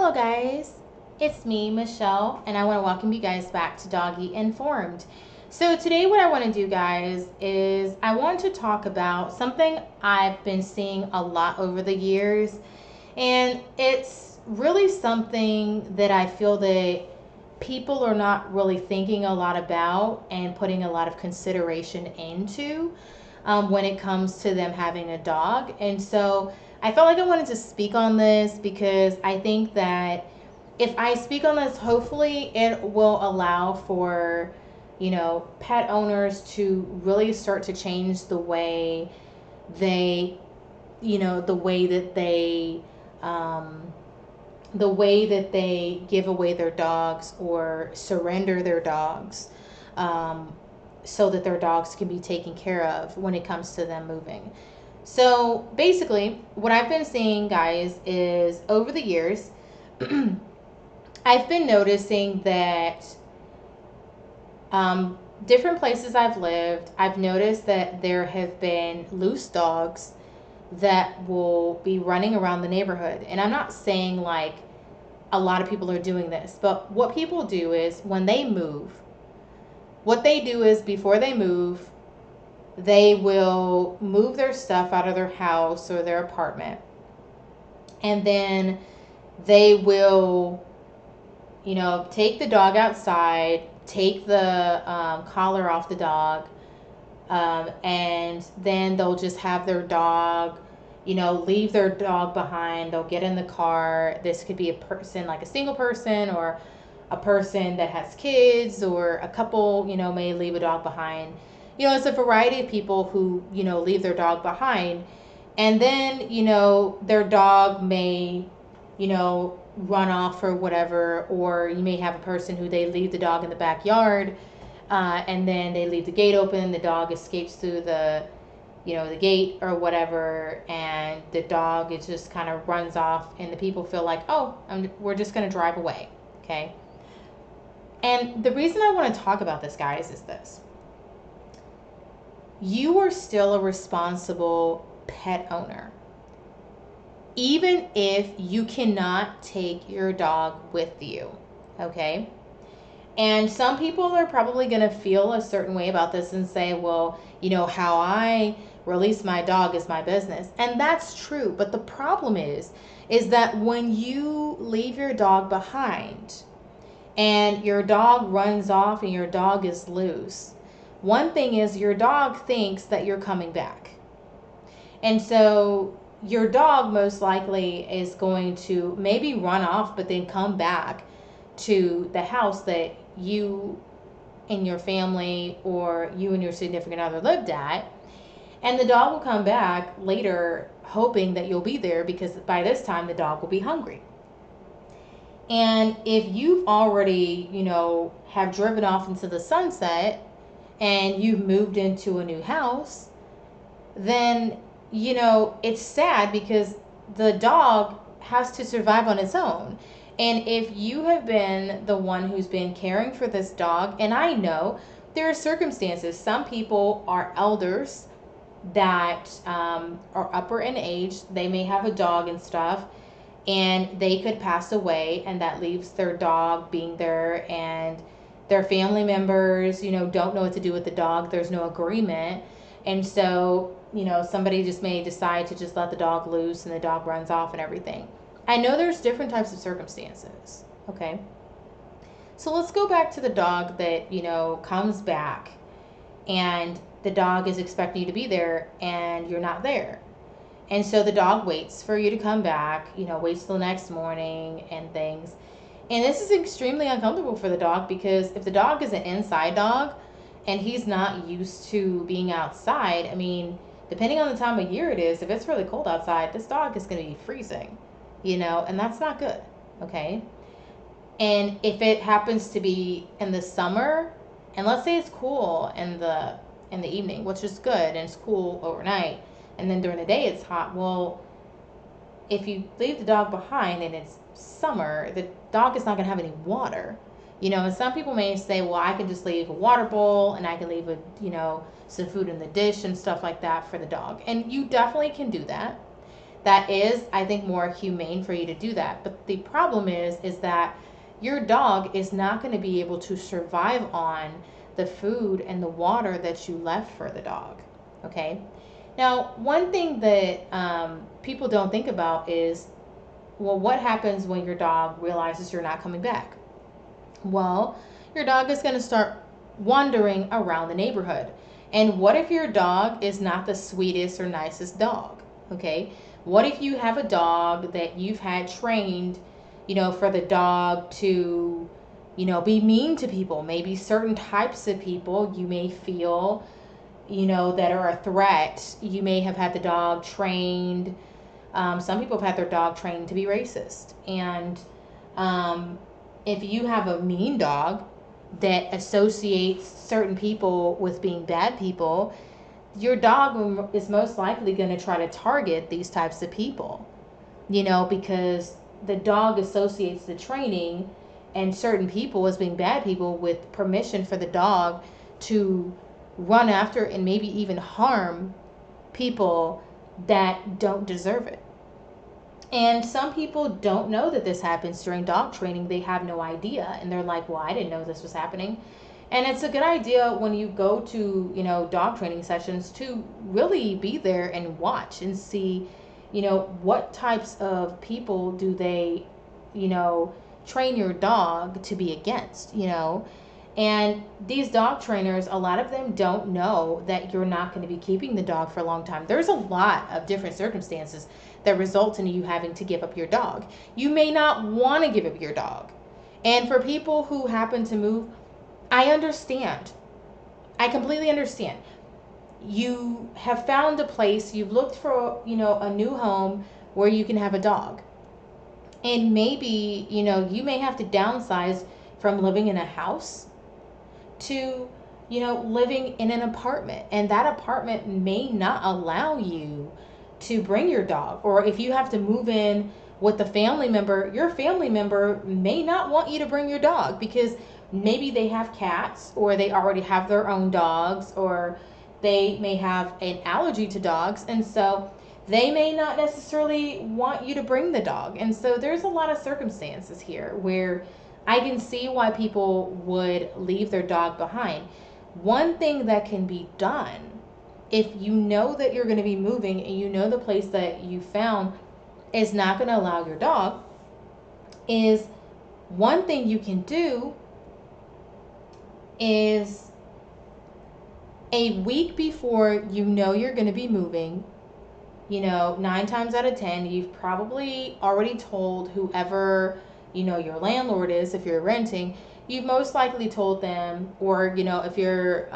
Hello, guys. It's me, Michelle, and I want to welcome you guys back to Doggy Informed. So, today, what I want to do, guys, is I want to talk about something I've been seeing a lot over the years, and it's really something that I feel that people are not really thinking a lot about and putting a lot of consideration into when it comes to them having a dog. And so I felt like I wanted to speak on this because I think that if I speak on this, hopefully it will allow for, pet owners to really start to change the way they, the way that um, give away their dogs or surrender their dogs, um, so that their dogs can be taken care of when it comes to them moving. So basically, what I've been seeing, guys, is over the years, I've been noticing that different places I've lived, I've noticed that there have been loose dogs that will be running around the neighborhood. And I'm not saying like a lot of people are doing this, but what people do is when they move, what they do is before they move, they will move their stuff out of their house or their apartment. And then they will, take the dog outside, take the collar off the dog, and then they'll just have their dog, leave their dog behind. They'll get in the car. This could be a person, like a single person, or a person that has kids, or a couple, may leave a dog behind. It's a variety of people who, leave their dog behind. And then, their dog may, run off or whatever, or you may have a person who they leave the dog in the backyard, and then they leave the gate open, the dog escapes through the gate or whatever, and the dog it just kind of runs off, and the people feel like, oh, we're just going to drive away, okay? And the reason I want to talk about this, guys, is this. You are still a responsible pet owner, even if you cannot take your dog with you, okay? And some people are probably going to feel a certain way about this and say, well, how I release my dog is my business. And that's true. But the problem is that when you leave your dog behind and your dog runs off and your dog is loose, one thing is your dog thinks that you're coming back. And so your dog most likely is going to maybe run off, but then come back to the house that you and your family or you and your significant other lived at. And the dog will come back later hoping that you'll be there because by this time the dog will be hungry. And if you've already, have driven off into the sunset and you've moved into a new house, then, it's sad because the dog has to survive on its own. And if you have been the one who's been caring for this dog, and I know there are circumstances, some people are elders that are upper in age, they may have a dog and stuff, and they could pass away, and that leaves their dog being there, and their family members, don't know what to do with the dog. There's no agreement. And so, somebody just may decide to just let the dog loose and the dog runs off and everything. I know there's different types of circumstances, okay? So let's go back to the dog that, comes back and the dog is expecting you to be there and you're not there. And so the dog waits for you to come back, waits till the next morning and things. And this is extremely uncomfortable for the dog because if the dog is an inside dog and he's not used to being outside, I mean, depending on the time of year it is, if it's really cold outside, this dog is going to be freezing, and that's not good, okay? And if it happens to be in the summer, and let's say it's cool in the evening, which is good, and it's cool overnight, and then during the day it's hot, well, if you leave the dog behind and it's summer, the dog is not going to have any water. And some people may say, well, I can just leave a water bowl and I can leave some food in the dish and stuff like that for the dog. And you definitely can do that. that is, I think, more humane for you to do that. But the problem is that your dog is not going to be able to survive on the food and the water that you left for the dog. Okay. Now, one thing that people don't think about is, well, what happens when your dog realizes you're not coming back? Well, your dog is going to start wandering around the neighborhood. And what if your dog is not the sweetest or nicest dog? Okay. What if you have a dog that you've had trained, for the dog to, be mean to people? Maybe certain types of people you may feel, that are a threat. You may have had the dog trained. Some people have had their dog trained to be racist. And if you have a mean dog that associates certain people with being bad people, your dog is most likely going to try to target these types of people, because the dog associates the training and certain people as being bad people with permission for the dog to run after and maybe even harm people that don't deserve it. And some people don't know that this happens during dog training. They have no idea. And they're like, well, I didn't know this was happening. And it's a good idea when you go to, dog training sessions to really be there and watch and see, what types of people do they, train your dog to be against, And these dog trainers, a lot of them don't know that you're not going to be keeping the dog for a long time. There's a lot of different circumstances that result in you having to give up your dog. You may not want to give up your dog. And for people who happen to move, I understand. I completely understand. You have found a place, you've looked for, a new home where you can have a dog. And maybe, you may have to downsize from living in a house to, living in an apartment. And that apartment may not allow you to bring your dog. Or if you have to move in with a family member, your family member may not want you to bring your dog because maybe they have cats or they already have their own dogs, or they may have an allergy to dogs. And so they may not necessarily want you to bring the dog. And so there's a lot of circumstances here where I can see why people would leave their dog behind. One thing that can be done, if you know that you're going to be moving and you know the place that you found is not going to allow your dog, is one thing you can do is a week before you know you're going to be moving, 9 times out of 10, you've probably already told whoever, your landlord is, if you're renting, you've most likely told them, or, if you're,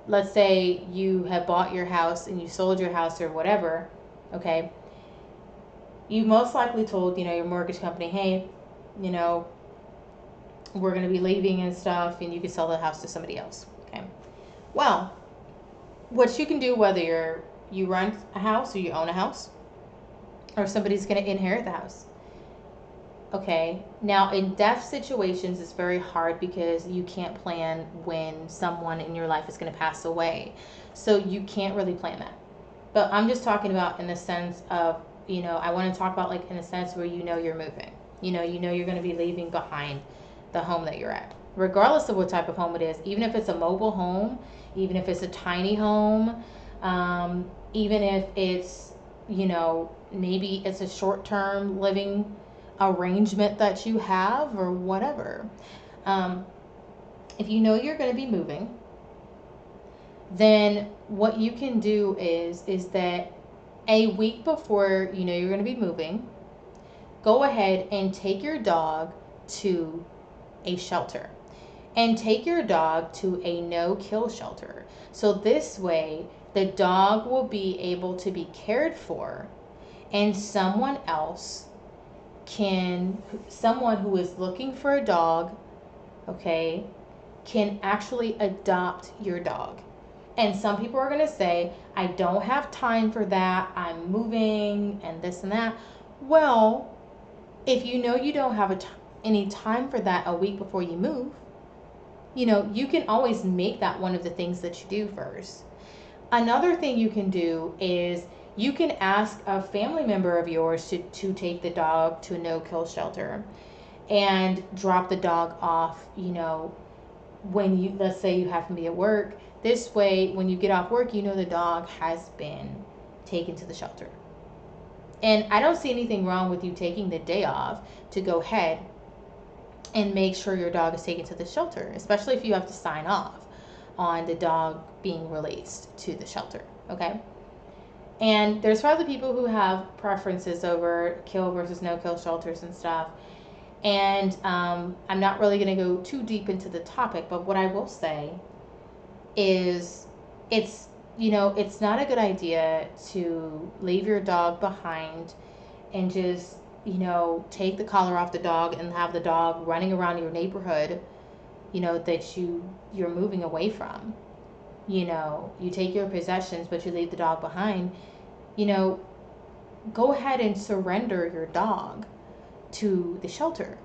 let's say you have bought your house and you sold your house or whatever, okay, you most likely told, your mortgage company, hey, we're going to be leaving and stuff, and you can sell the house to somebody else, okay? Well, what you can do, whether you rent a house or you own a house, or somebody's going to inherit the house, okay? Now, in death situations, it's very hard because you can't plan when someone in your life is going to pass away. So you can't really plan that. But I'm just talking about in the sense of, I want to talk about like in a sense where you're moving. You're going to be leaving behind the home that you're at. Regardless of what type of home it is, even if it's a mobile home, even if it's a tiny home, even if it's, maybe it's a short-term living arrangement that you have or whatever. If you know you're going to be moving, then what you can do is that a week before you're going to be moving, go ahead and take your dog to a shelter, and take your dog to a no-kill shelter. So this way, the dog will be able to be cared for, and someone who is looking for a dog, okay, can actually adopt your dog. And some people are going to say, I don't have time for that, I'm moving and this and that. Well, if you don't have any time for that a week before you move, you can always make that one of the things that you do first. Another thing you can do is you can ask a family member of yours to take the dog to a no-kill shelter and drop the dog off, when you, let's say you have to be at work. This way, when you get off work, the dog has been taken to the shelter. And I don't see anything wrong with you taking the day off to go ahead and make sure your dog is taken to the shelter, especially if you have to sign off on the dog being released to the shelter, okay? And there's probably people who have preferences over kill versus no kill shelters and stuff. And I'm not really going to go too deep into the topic, but what I will say is it's not a good idea to leave your dog behind and just take the collar off the dog and have the dog running around your neighborhood that you're moving away from. You take your possessions but you leave the dog behind. Go ahead and surrender your dog to the shelter,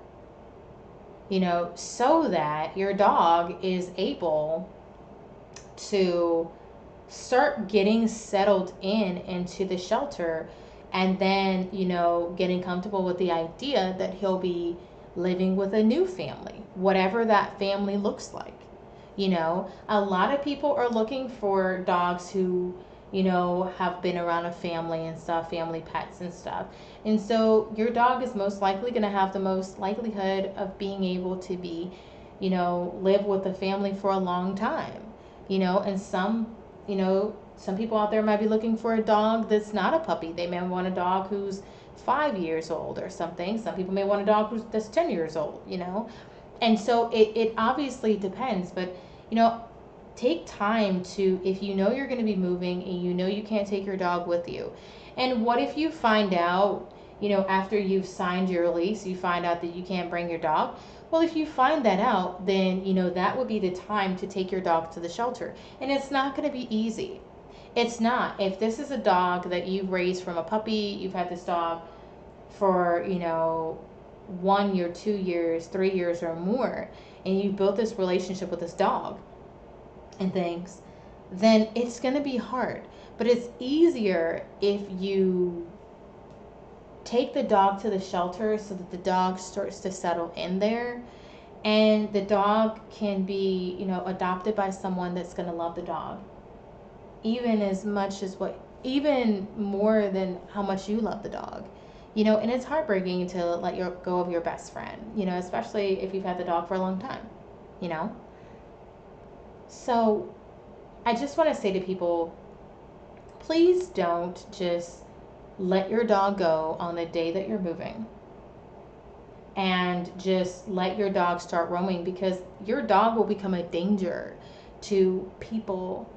so that your dog is able to start getting settled into the shelter, and then getting comfortable with the idea that he'll be living with a new family, whatever that family looks like. A lot of people are looking for dogs who have been around a family and stuff, family pets and stuff. And so your dog is most likely going to have the most likelihood of being able to be, live with a family for a long time. And some people out there might be looking for a dog that's not a puppy. They may want a dog who's 5 years old or something. Some people may want a dog that's 10 years old, And so it obviously depends, but, take time to, if you're going to be moving and you can't take your dog with you. And what if you find out, after you've signed your lease, you find out that you can't bring your dog? Well, if you find that out, then, that would be the time to take your dog to the shelter. And it's not going to be easy. It's not. If this is a dog that you've raised from a puppy, you've had this dog for, 1 year, 2 years, 3 years or more, and you built this relationship with this dog and things, then it's going to be hard. But it's easier if you take the dog to the shelter so that the dog starts to settle in there, and the dog can be, adopted by someone that's going to love the dog even more than how much you love the dog. And it's heartbreaking to let go of your best friend, especially if you've had the dog for a long time, So I just want to say to people, please don't just let your dog go on the day that you're moving and just let your dog start roaming, because your dog will become a danger to people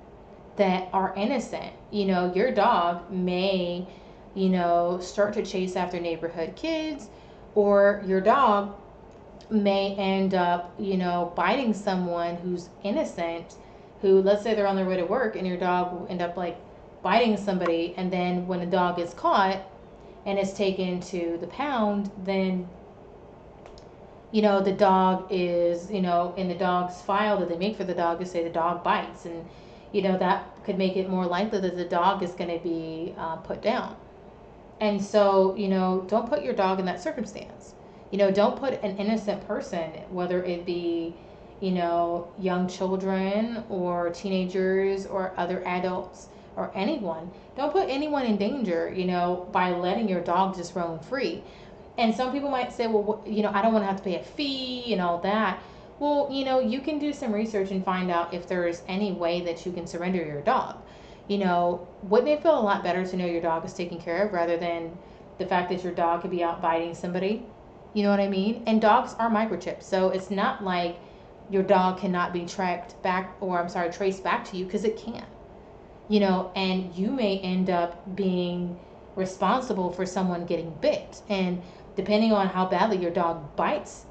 that are innocent. Your dog may, start to chase after neighborhood kids, or your dog may end up, biting someone who's innocent, who, let's say they're on their way to work, and your dog will end up biting somebody, and then when the dog is caught and is taken to the pound, then the dog is, in the dog's file that they make for the dog, to say the dog bites, and that could make it more likely that the dog is going to be put down. And so, don't put your dog in that circumstance. Don't put an innocent person, whether it be, young children or teenagers or other adults or anyone. Don't put anyone in danger, by letting your dog just roam free. And some people might say, well, I don't want to have to pay a fee and all that. Well, you can do some research and find out if there's any way that you can surrender your dog. Wouldn't it feel a lot better to know your dog is taken care of rather than the fact that your dog could be out biting somebody? You know what I mean? And dogs are microchipped, so it's not like your dog cannot be traced back to you, because it can. And you may end up being responsible for someone getting bit. And depending on how badly your dog bites,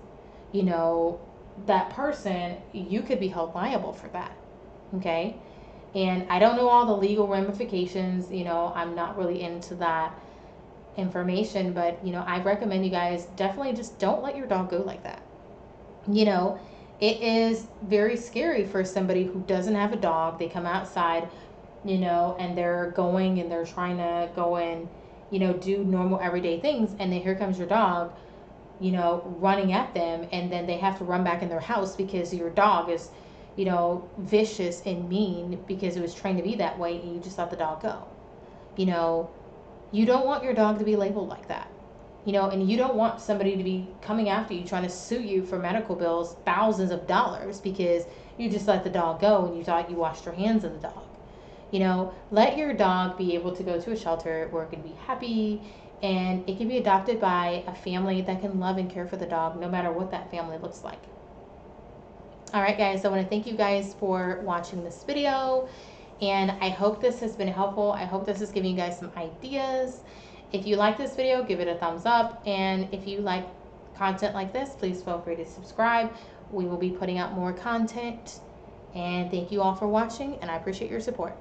that person, you could be held liable for that. Okay? And I don't know all the legal ramifications, I'm not really into that information, but I recommend you guys definitely just don't let your dog go like that. It is very scary for somebody who doesn't have a dog. They come outside and they're going and they're trying to go and, do normal everyday things. And then here comes your dog, running at them. And then they have to run back in their house because your dog is, vicious and mean because it was trained to be that way. And you just let the dog go. You don't want your dog to be labeled like that. And you don't want somebody to be coming after you trying to sue you for medical bills, thousands of dollars, because you just let the dog go and you thought you washed your hands of the dog. Let your dog be able to go to a shelter where it can be happy and it can be adopted by a family that can love and care for the dog no matter what that family looks like. All right, guys, I want to thank you guys for watching this video, and I hope this has been helpful. I hope this is giving you guys some ideas. If you like this video, give it a thumbs up, and if you like content like this, please feel free to subscribe. We will be putting out more content, and thank you all for watching, and I appreciate your support.